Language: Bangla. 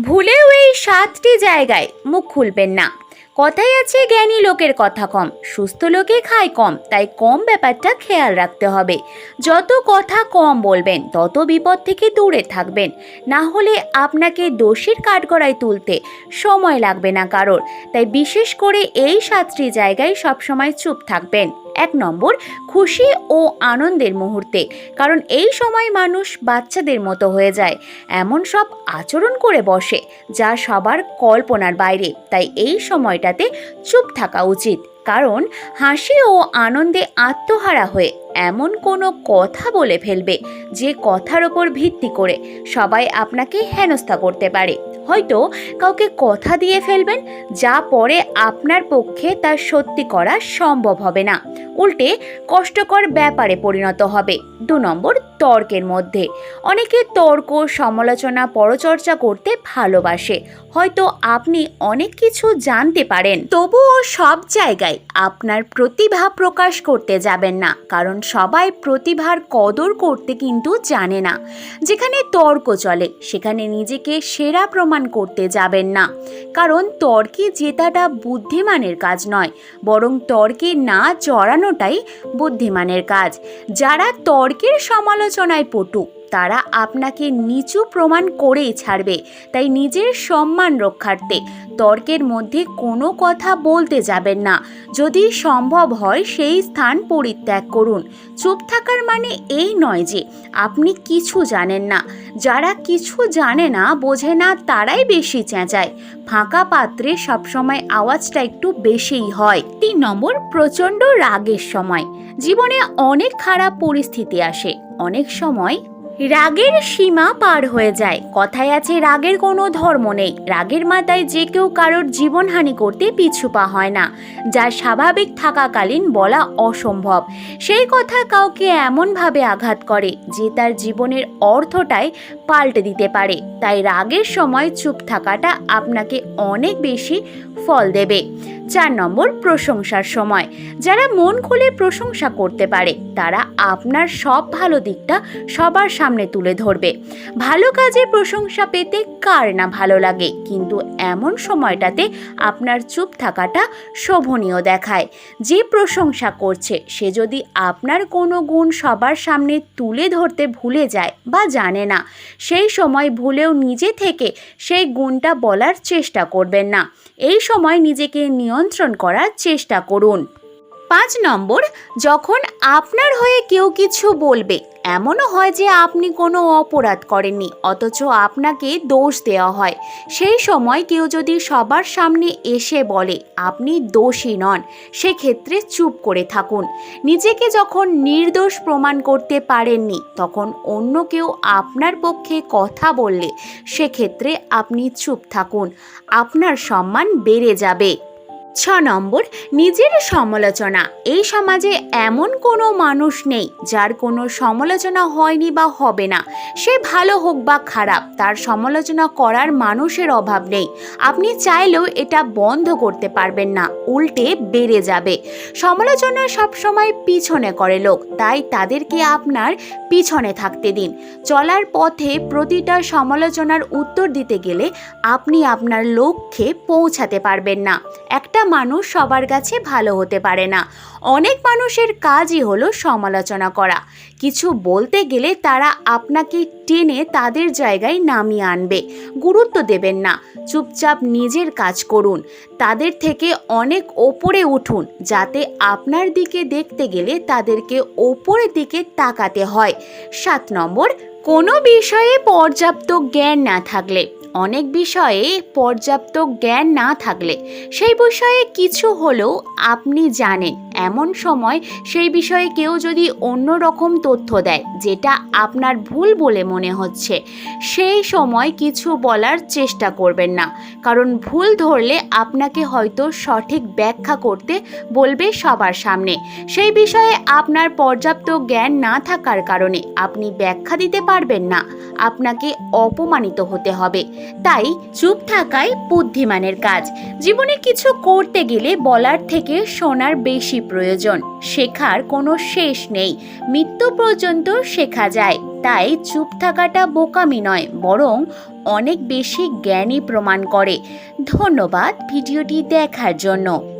ভুলেও এই 7টি জায়গায় মুখ খুলবেন না। কথাই আছে, জ্ঞানী লোকের কথা কম, সুস্থ লোকে খায় কম, তাই কম ব্যাপারটা খেয়াল রাখতে হবে। যত কথা কম বলবেন তত বিপদ থেকে দূরে থাকবেন, না হলে আপনাকে দোষীর কাঠগড়ায় তুলতে সময় লাগবে না কারোর। তাই বিশেষ করে এই 7টি জায়গায় সবসময় চুপ থাকবেন। 1 নম্বর, খুশি ও আনন্দের মুহূর্তে, কারণ এই সময় মানুষ বাচ্চাদের মতো হয়ে যায়, এমন সব আচরণ করে বসে যা সবার কল্পনার বাইরে। তাই এই সময়টাতে চুপ থাকা উচিত, কারণ হাসি ও আনন্দে আত্মহারা হয়ে এমন কোনো কথা বলে ফেলবে যে কথার ওপর ভিত্তি করে সবাই আপনাকে হেনস্থা করতে পারে। হয়তো কাউকে কথা দিয়ে ফেলবেন যা পরে আপনার পক্ষে তা সত্যি করা সম্ভব হবে না, উল্টে কষ্টকর ব্যাপারে পরিণত হবে। 2 নম্বর, তর্কের মধ্যে। অনেকে তর্ক, সমালোচনা, পরচর্চা করতে ভালোবাসে। হয়তো আপনি অনেক কিছু জানতে পারেন, তবুও সব জায়গায় আপনার প্রতিভা প্রকাশ করতে যাবেন না, কারণ সবাই প্রতিভার কদর করতে কিন্তু জানে না। যেখানে তর্ক চলে সেখানে নিজেকে সেরা প্রমাণ করতে যাবেন না, কারণ তর্কে জেতাটা বুদ্ধিমানের কাজ নয়, বরং তর্কে না জড়ানোটাই বুদ্ধিমানের কাজ। যারা তর্কের সমালোচনায় পটু তারা আপনাকে নিচু প্রমাণ করেই ছাড়বে। তাই নিজের সম্মান রক্ষার্থে তর্কের মধ্যে কোনো কথা বলতে যাবেন না। যদি সম্ভব হয় সেই স্থান পরিত্যাগ করুন। চুপ থাকার মানে এই নয় যে আপনি কিছু জানেন না। যারা কিছু জানে না, বোঝে না, তারাই বেশি চেঁচায়। ফাঁকা পাত্রে সবসময় আওয়াজটা একটু বেশিই হয়। 3 নম্বর, প্রচণ্ড রাগের সময়। জীবনে অনেক খারাপ পরিস্থিতি আসে, অনেক সময় রাগের সীমা পার হয়ে যায়। কথায় আছে, রাগের কোনো ধর্ম নেই। রাগের মাথায় যে কেউ কারোর জীবনহানি করতে পিছু পা হয় না, যা স্বাভাবিক থাকাকালীন বলা অসম্ভব। সেই কথা কাউকে এমনভাবে আঘাত করে যে তার জীবনের অর্থটাই পাল্টে দিতে পারে। তাই রাগের সময় চুপ থাকাটা আপনাকে অনেক বেশি ফল দেবে। 4 নম্বর, প্রশংসার সময়। যারা মন খুলে প্রশংসা করতে পারে তারা আপনার সব ভালো দিকটা সবার সামনে তুলে ধরবে। ভালো কাজে প্রশংসা পেতে কার না ভালো লাগে, কিন্তু এমন সময়টাতে আপনার চুপ থাকাটা শোভনীয় দেখায়। যে প্রশংসা করছে সে যদি আপনার কোনো গুণ সবার সামনে তুলে ধরতে ভুলে যায় বা জানে না, সেই সময় ভুলেও নিজে থেকে সেই গুণটা বলার চেষ্টা করবেন না। এই সময় নিজেকে নিয়ন্ত্রণ করার চেষ্টা করুন। 5 নম্বর, যখন আপনার হয়ে কেউ কিছু বলবে, এমনও হয় যে আপনি কোনো অপরাধ করেননি অথচ আপনাকে দোষ দেওয়া হয়, সেই সময় কেউ যদি সবার সামনে এসে বলে আপনি দোষী নন, সেক্ষেত্রে চুপ করে থাকুন। নিজেকে যখন নির্দোষ প্রমাণ করতে পারেননি, তখন অন্য কেউ আপনার পক্ষে কথা বললে সেক্ষেত্রে আপনি চুপ থাকুন, আপনার সম্মান বেড়ে যাবে। 6 নম্বর, নিজের সমালোচনা। এই সমাজে এমন কোনো মানুষ নেই যার কোনো সমালোচনা হয়নি বা হবে না। সে ভালো হোক বা খারাপ, তার সমালোচনা করার মানুষের অভাব নেই। আপনি চাইলেও এটা বন্ধ করতে পারবেন না, উল্টে বেড়ে যাবে। সমালোচনা সবসময় পিছনে করে লোক, তাই তাদেরকে আপনার পিছনে থাকতে দিন। চলার পথে প্রতিটা সমালোচনার উত্তর দিতে গেলে আপনি আপনার লক্ষ্যে পৌঁছাতে পারবেন না। একটা মানুষ সবার কাছে ভালো হতে পারে না। অনেক মানুষের কাজই হলো সমালোচনা করা। কিছু বলতে গেলে তারা আপনাকে টেনে তাদের জায়গায় নামিয়ে আনবে। গুরুত্ব দেবেন না, চুপচাপ নিজের কাজ করুন। তাদের থেকে অনেক ওপরে উঠুন, যাতে আপনার দিকে দেখতে গেলে তাদেরকে ওপরের দিকে তাকাতে হয়। 7 নম্বর, কোনো বিষয়ে পর্যাপ্ত জ্ঞান না থাকলে। অনেক বিষয়ে পর্যাপ্ত জ্ঞান না থাকলে সেই বিষয়ে কিছু হলেও আপনি জানেন, এমন সময় সেই বিষয়ে কেউ যদি অন্য রকম তথ্য দেয় যেটা আপনার ভুল বলে মনে হচ্ছে, সেই সময় কিছু বলার চেষ্টা করবেন না, কারণ ভুল ধরলে আপনাকে হয়তো সঠিক ব্যাখ্যা করতে বলবে সবার সামনে। সেই বিষয়ে আপনার পর্যাপ্ত জ্ঞান না থাকার কারণে আপনি ব্যাখ্যা দিতে পারবেন না, আপনাকে অপমানিত হতে হবে। তাই চুপ থাকাই বুদ্ধিমানের কাজ। জীবনে কিছু করতে গেলে বলার থেকে শোনার বেশি প্রয়োজন। শেখার কোনো শেষ নেই, মৃত্যু পর্যন্ত শেখা যায়। তাই চুপ থাকাটা বোকামি নয়, বরং অনেক বেশি জ্ঞানী প্রমাণ করে। ধন্যবাদ ভিডিওটি দেখার জন্য।